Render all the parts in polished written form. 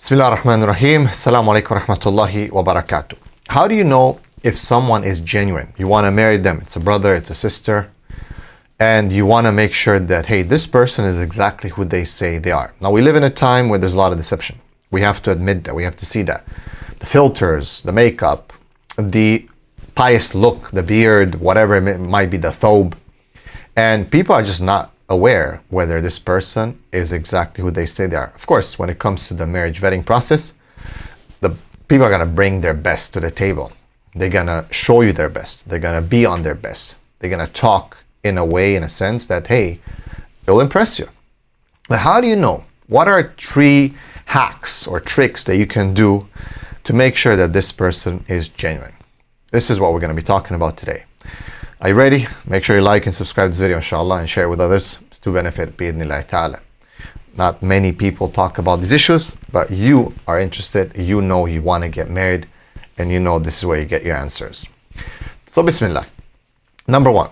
Bismillah ar-Rahman ar-Rahim. Assalamu alaikum wa rahmatullahi wa barakatuh. How do you know if someone is genuine? You want to marry them. It's a brother, it's a sister. And you want to make sure that, hey, this person is exactly who they say they are. Now, we live in a time where there's a lot of deception. We have to admit that. We have to see that. The filters, the makeup, the pious look, the beard, whatever it might be, the thobe. And people are just not aware whether this person is exactly who they say they are. Of course, when it comes to the marriage vetting process, the people are going to bring their best to the table. They're going to show you their best. They're going to be on their best. They're going to talk in a way, in a sense that, hey, it'll impress you. But how do you know? What are 3 hacks or tricks that you can do to make sure that this person is genuine? This is what we're going to be talking about today. Are you ready? Make sure you like and subscribe to this video, inshallah, and share it with others to benefit bi'idhnillahi ta'ala. Not many people talk about these issues, but you are interested, you know you want to get married, and you know this is where you get your answers. So, bismillah. Number 1,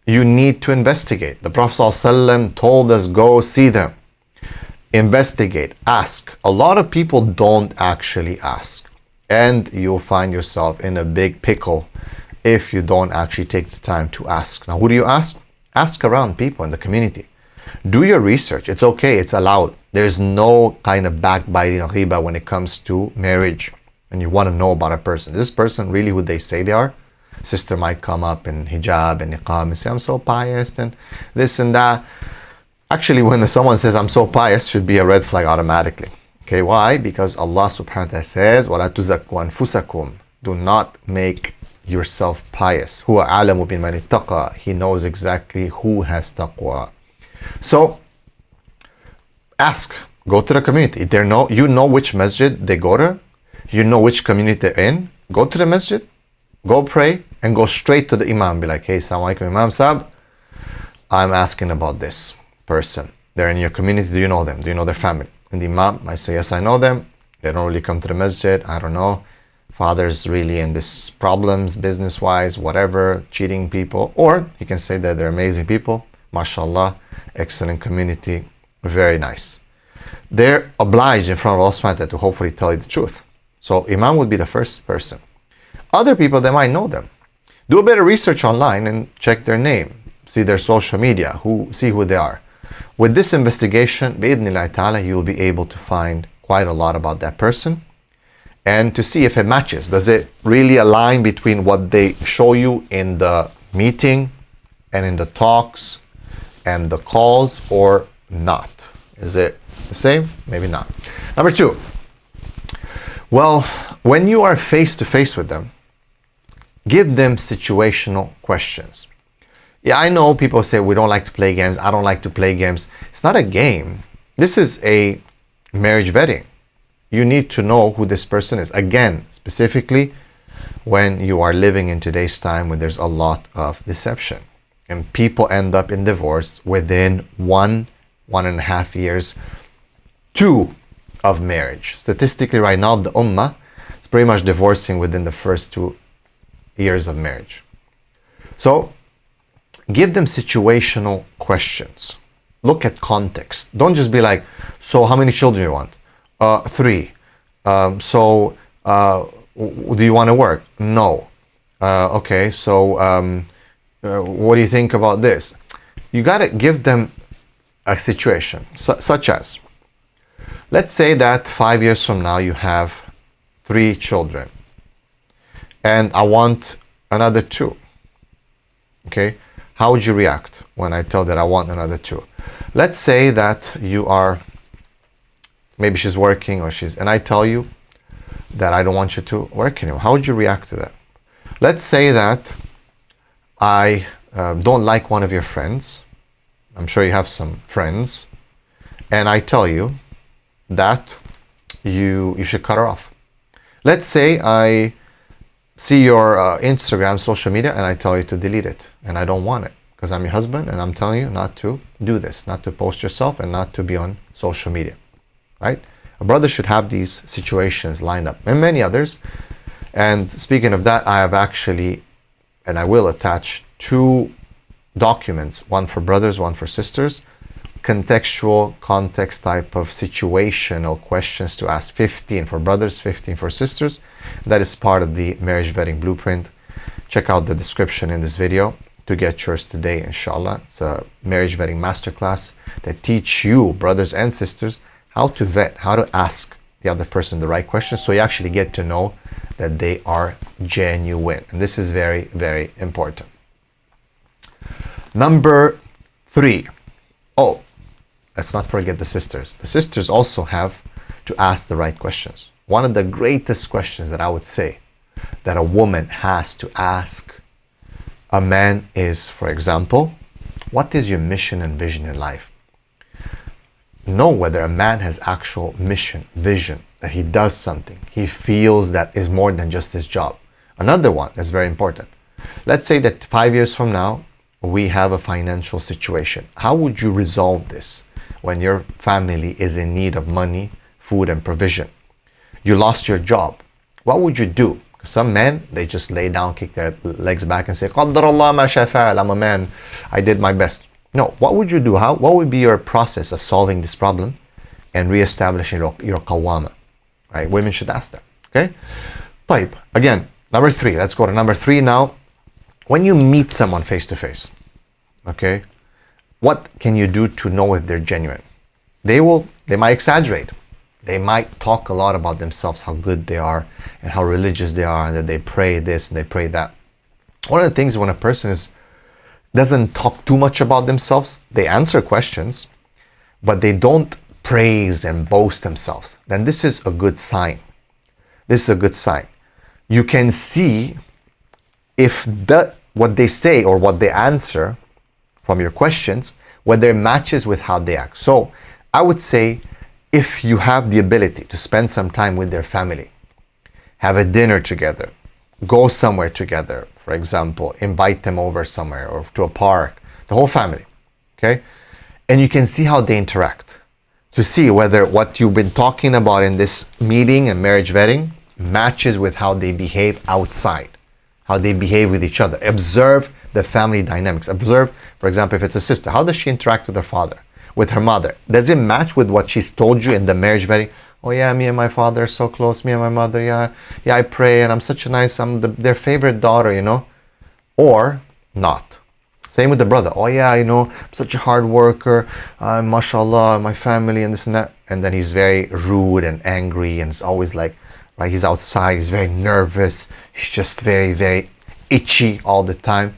you need to investigate. The Prophet ﷺ told us, go see them. Investigate, ask. A lot of people don't actually ask. And you'll find yourself in a big pickle if you don't actually take the time to ask. Now, who do you ask? Ask around people in the community. Do your research. It's okay. It's allowed. There's no kind of backbiting or ghiba when it comes to marriage. And you want to know about a person. Is this person really who they say they are? Sister might come up in hijab and niqab and say, I'm so pious and this and that. Actually, when someone says, I'm so pious, should be a red flag automatically. Okay, why? Because Allah subhanahu wa ta'ala says, وَلَا تُزَكُّوا أَنفُسَكُمْ. Do not make yourself pious. هُوَ أَعْلَمُ بِمَنِ اتَّقَى. He knows exactly who has taqwa. So, ask. Go to the community. You know which masjid they go to. You know which community they're in. Go to the masjid. Go pray. And go straight to the imam. Be like, hey, assalamu alaikum, Imam Sahib. I'm asking about this person. They're in your community. Do you know them? Do you know their family? And the imam might say, yes, I know them. They don't really come to the masjid. I don't know. Father's really in this problems, business-wise, whatever, cheating people. Or you can say that they're amazing people. MashaAllah, excellent community, very nice. They're obliged in front of Allah subhanahu wa ta'ala to hopefully tell you the truth. So imam would be the first person. Other people, they might know them. Do a bit of research online and check their name. See their social media, see who they are. With this investigation, bi'idhnillahi ta'ala, you will be able to find quite a lot about that person and to see if it matches. Does it really align between what they show you in the meeting and in the talks and the calls or not? Is it the same? Maybe not. Number 2, well, when you are face to face with them, give them situational questions. Yeah, I know people say we don't like to play games. I don't like to play games. It's not a game. This is a marriage vetting. You need to know who this person is. Again, specifically when you are living in today's time where there's a lot of deception. And people end up in divorce within 1.5 years, 2 of marriage. Statistically, right now, the ummah is pretty much divorcing within the first 2 years of marriage. So, give them situational questions. Look at context. Don't just be like, so how many children do you want? 3. Do you want to work? No. Okay, so what do you think about this? You got to give them a situation, such as, let's say that 5 years from now you have 3 children and I want another 2. Okay? How would you react when I tell that I want another 2? Let's say that you are, maybe she's working and I tell you that I don't want you to work anymore. How would you react to that? Let's say that I don't like one of your friends. I'm sure you have some friends. And I tell you that you should cut her off. Let's say I see your Instagram, social media, and I tell you to delete it. And I don't want it because I'm your husband and I'm telling you not to do this, not to post yourself and not to be on social media, right? A brother should have these situations lined up and many others. And speaking of that, I have actually, and I will attach 2 documents, one for brothers, one for sisters, contextual, context type of situational questions to ask. 15 for brothers, 15 for sisters. That is part of the marriage vetting blueprint. Check out the description in this video to get yours today, inshallah. It's a marriage vetting masterclass that teach you, brothers and sisters, how to vet, how to ask the other person the right questions, so you actually get to know that they are genuine. And this is very, very important. Number 3. Oh, let's not forget the sisters. The sisters also have to ask the right questions. One of the greatest questions that I would say that a woman has to ask a man is, for example, what is your mission and vision in life? Know whether a man has actual mission, vision, that he does something, he feels that is more than just his job. Another one that's very important. Let's say that 5 years from now, we have a financial situation. How would you resolve this when your family is in need of money, food, and provision? You lost your job. What would you do? Some men, they just lay down, kick their legs back and say, قدر الله ما شاء فعل. I'm a man, I did my best. No, what would you do? What would be your process of solving this problem and reestablishing your qawwama? Right? Women should ask that. Okay? طيب, again, number 3. Let's go to number 3 now. When you meet someone face to face, okay, what can you do to know if they're genuine? They might exaggerate. They might talk a lot about themselves, how good they are and how religious they are, and that they pray this and they pray that. One of the things when a person doesn't talk too much about themselves, they answer questions, but they don't praise and boast themselves, then this is a good sign. This is a good sign. You can see if what they say or what they answer from your questions, whether it matches with how they act. So I would say, if you have the ability to spend some time with their family, have a dinner together, go somewhere together, for example, invite them over somewhere or to a park, the whole family, okay? And you can see how they interact to see whether what you've been talking about in this meeting and marriage vetting matches with how they behave outside, how they behave with each other. Observe the family dynamics. Observe, for example, if it's a sister, how does she interact with her father, with her mother? Does it match with what she's told you in the marriage vetting? Oh yeah, me and my father are so close, me and my mother, yeah, I pray and I'm such a nice, their favorite daughter, you know? Or not. Same with the brother. Oh yeah, you know, I'm such a hard worker, mashallah, my family and this and that. And then he's very rude and angry and it's always like, right, he's outside, he's very nervous, he's just very, very itchy all the time.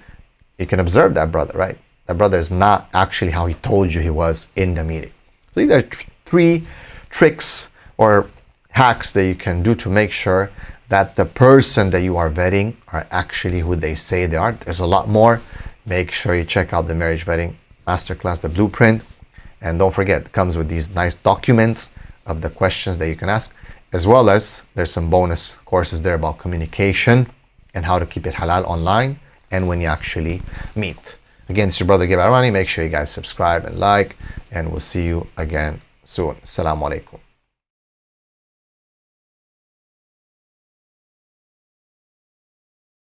You can observe that brother, right? That brother is not actually how he told you he was in the meeting. So these are 3 tricks or hacks that you can do to make sure that the person that you are vetting are actually who they say they are. There's a lot more. Make sure you check out the marriage vetting masterclass, the blueprint. And don't forget, it comes with these nice documents of the questions that you can ask, as well as there's some bonus courses there about communication and how to keep it halal online and when you actually meet. Again, it's your brother Gabriel. Make sure you guys subscribe and like, and we'll see you again soon. Assalamu alaikum.